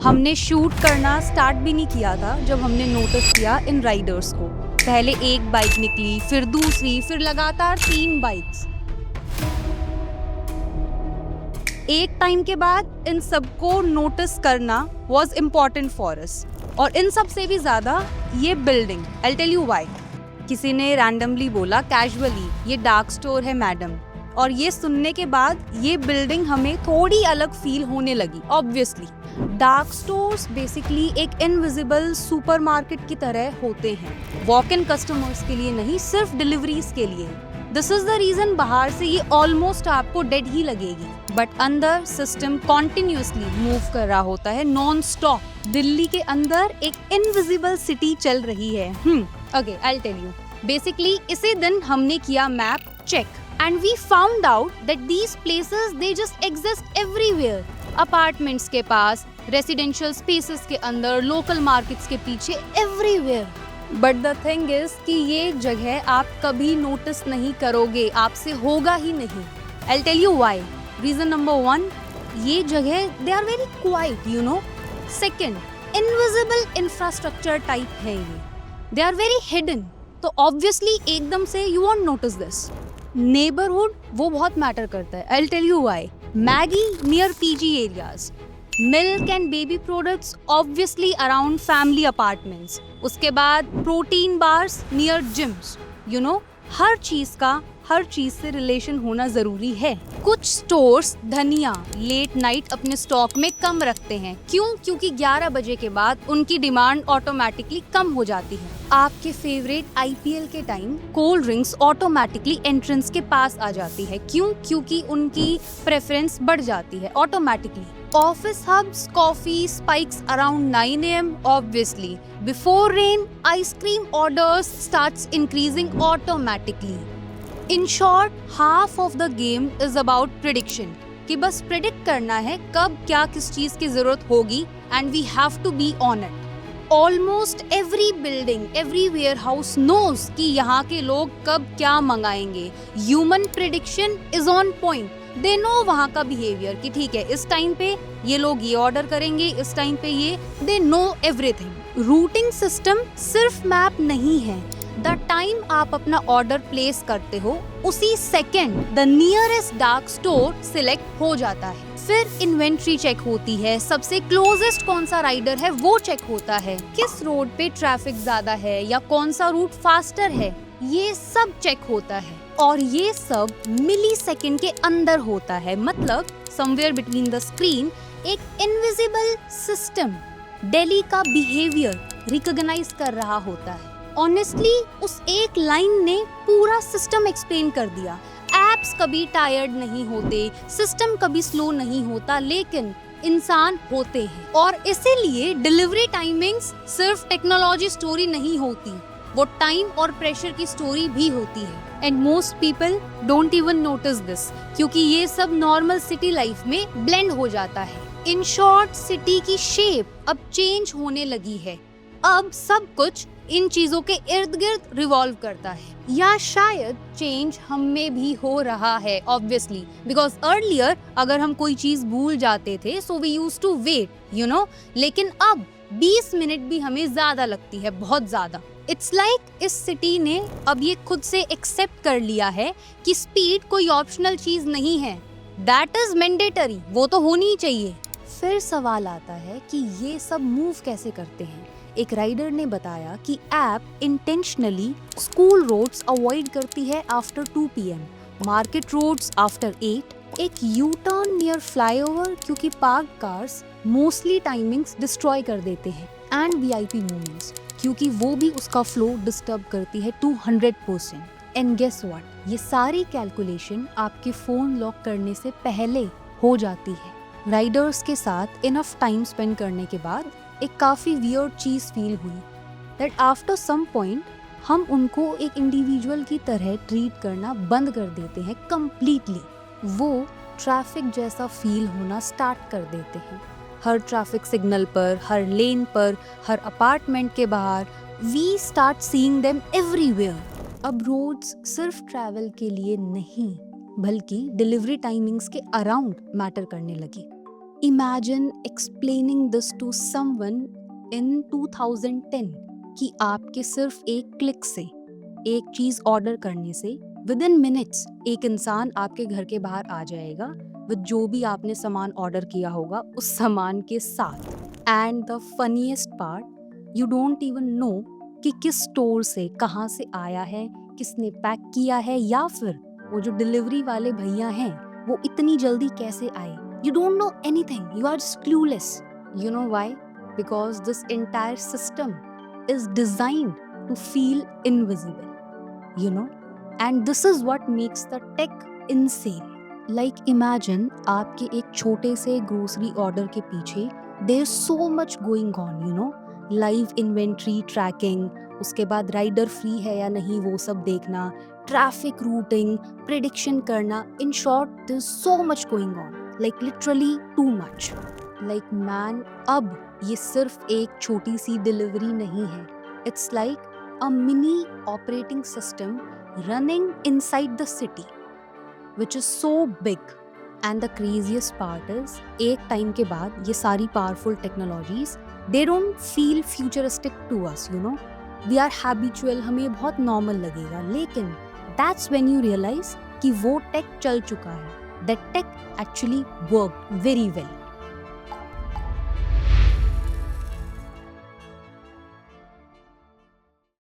हमने शूट करना स्टार्ट भी नहीं किया था जब हमने नोटिस किया इन राइडर्स को। पहले एक बाइक निकली, फिर दूसरी, फिर लगातार 3 बाइक्स। एक टाइम के बाद इन सबको नोटिस करना वॉज इम्पॉर्टेंट फॉर अस। और इन सब से भी ज्यादा ये building, I tell you why. किसी ने रैंडमली बोला कैजुअली, ये डार्क स्टोर है मैडम। और ये सुनने के बाद ये बिल्डिंग हमें थोड़ी अलग फील होने लगी। ऑब्वियसली डार्क स्टोर्स बेसिकली एक इनविजिबल सुपरमार्केट की तरह होते हैं, वॉक इन कस्टमर्स के लिए नहीं, सिर्फ डिलीवरीज के लिए। दिस इज द रीजन बाहर से ये ऑलमोस्ट आपको डेड ही लगेगी, बट अंदर सिस्टम कॉन्टिन्यूसली मूव कर रहा होता है, नॉन स्टॉप। दिल्ली के अंदर एक इनविजिबल सिटी चल रही है। Okay, I tell you. Basically इसी दिन हमने किया map check and we found out that these places they just exist everywhere. Apartments के पास, रेसिडेंशियल स्पेसेस के अंदर, लोकल मार्केट्स के पीछे, everywhere. But the thing is कि ये जगह आप कभी नोटिस नहीं करोगे, आपसे होगा ही नहीं। I'll tell you why. Reason number 1, ये जगह they are very quiet, you know. Second, invisible infrastructure type है ये, दे आर वेरी हिडन, तो ऑब्वियसली एकदम से you won't notice this. Neighbourhood वो बहुत मैटर करता है। I'll tell you why. Maggi near PG areas, milk and baby products obviously around family apartments, उसके बाद protein bars near gyms, you know. हर चीज से रिलेशन होना जरूरी है। कुछ स्टोर्स धनिया लेट नाइट अपने स्टॉक में कम रखते हैं। क्यों? क्योंकि 11 बजे के बाद उनकी डिमांड ऑटोमेटिकली कम हो जाती है। आपके फेवरेट आईपीएल के time cold drinks automatically entrance के पास आ जाती है। क्यों? क्योंकि उनकी प्रेफरेंस बढ़ जाती है automatically. Office hubs, coffee spikes around 9 AM obviously. Before rain, ice cream orders starts increasing automatically. In short, half of the game is about prediction. कि बस predict करना है कब क्या किस चीज की जरूरत होगी and we have to be on it. Almost every building, every warehouse knows कि यहाँ के लोग कब क्या मंगाएंगे. Human prediction is on point. They know वहाँ का बिहेवियर कि ठीक है इस टाइम पे ये लोग ये ऑर्डर करेंगे, इस टाइम पे ये, they know everything. Routing system सिर्फ मैप नहीं है। द टाइम आप अपना ऑर्डर प्लेस करते हो उसी second the nearest dark store select हो जाता है। फिर इन्वेंट्री चेक होती है, सबसे क्लोजेस्ट कौन सा राइडर है वो चेक होता है, किस रोड पे ट्रैफिक ज्यादा है या कौन सा रूट फास्टर है, ये सब चेक होता है। और ये सब मिली सेकेंड के अंदर होता है, मतलब समवेयर बिटवीन द स्क्रीन एक इनविजिबल सिस्टम दिल्ली का बिहेवियर रिकॉग्नाइज कर रहा होता है। ऑनेस्टली उस एक लाइन ने पूरा सिस्टम एक्सप्लेन कर दिया। एप्स कभी टायर्ड नहीं होते, सिस्टम कभी स्लो नहीं होता, लेकिन इंसान होते हैं। और इसीलिए डिलीवरी टाइमिंग्स सिर्फ टेक्नोलॉजी स्टोरी नहीं होती, वो टाइम और प्रेशर की स्टोरी भी होती है। And most people don't even notice this, क्योंकि ये सब नॉर्मल सिटी लाइफ में ब्लेंड हो जाता है। इन शॉर्ट, सिटी की शेप अब चेंज होने लगी है। अब सब कुछ इन चीजों के इर्द गिर्द रिवॉल्व करता है, या शायद चेंज हम में भी हो रहा है ऑब्वियसली, बिकॉज अर्लियर अगर हम कोई चीज भूल जाते थे so we used to wait, you know, लेकिन अब 20 मिनट भी हमें ज्यादा लगती है, बहुत ज्यादा। इट्स लाइक इस सिटी ने अब ये खुद से एक्सेप्ट कर लिया है कि स्पीड कोई ऑप्शनल चीज नहीं है, दैट इज मैंडेटरी, वो तो होनी ही चाहिए। फिर सवाल आता है कि ये सब मूव कैसे करते हैं। एक राइडर ने बताया कि app intentionally school roads avoid करती है after 2 PM, market roads after 8, एक यू टर्न नियर फ्लाईओवर क्योंकि park cars mostly timings destroy कर देते हैं, एंड VIP मोमेंट्स क्योंकि वो भी उसका फ्लो डिस्टर्ब करती है 200%। एंड गेस व्हाट, ये सारी कैलकुलेशन आपके फोन लॉक करने से पहले हो जाती है। राइडर्स के साथ इनफ टाइम स्पेंड करने के बाद एक काफ़ी वियर्ड चीज़ फील हुई, दैट आफ्टर सम पॉइंट हम उनको एक इंडिविजुअल की तरह ट्रीट करना बंद कर देते हैं कम्प्लीटली। वो ट्रैफिक जैसा फील होना स्टार्ट कर देते हैं। हर ट्रैफिक सिग्नल पर, हर लेन पर, हर अपार्टमेंट के बाहर, we start seeing them everywhere. अब रोड्स सिर्फ ट्रैवल के लिए नहीं बल्कि डिलीवरी टाइमिंग्स के अराउंड मैटर करने लगी। Imagine explaining this to someone in 2010 कि आपके सिर्फ एक क्लिक से, एक चीज़ ऑर्डर करने से विद इन मिनट्स एक इंसान आपके घर के बाहर आ जाएगा विद जो भी आपने सामान ऑर्डर किया होगा उस सामान के साथ। And the funniest part, you don't even know कि किस स्टोर से, कहाँ से आया है, किसने पैक किया है, या फिर वो जो डिलीवरी वाले भैया हैं वो इतनी जल्दी कैसे आए। You don't know anything. You are just clueless. You know why? Because this entire system is designed to feel invisible. You know? And this is what makes the tech insane. Like imagine आपके एक छोटे से grocery order के पीछे there's so much going on, you know? Live inventory tracking, उसके बाद rider free है या नहीं वो सब देखना, ट्रैफिक रूटिंग, प्रेडिक्शन करना, in short there's so much going on. Like literally too much. Like man, अब ये सिर्फ एक छोटी सी डिलीवरी नहीं है. It's like a mini operating system running inside the city, which is so big. And the craziest part is, एक time के बाद ये सारी powerful technologies, they don't feel futuristic to us, you know. We are habitual, हमें बहुत normal लगेगा. लेकिन that's when you realize कि वो tech चल चुका है. That tech actually worked very well.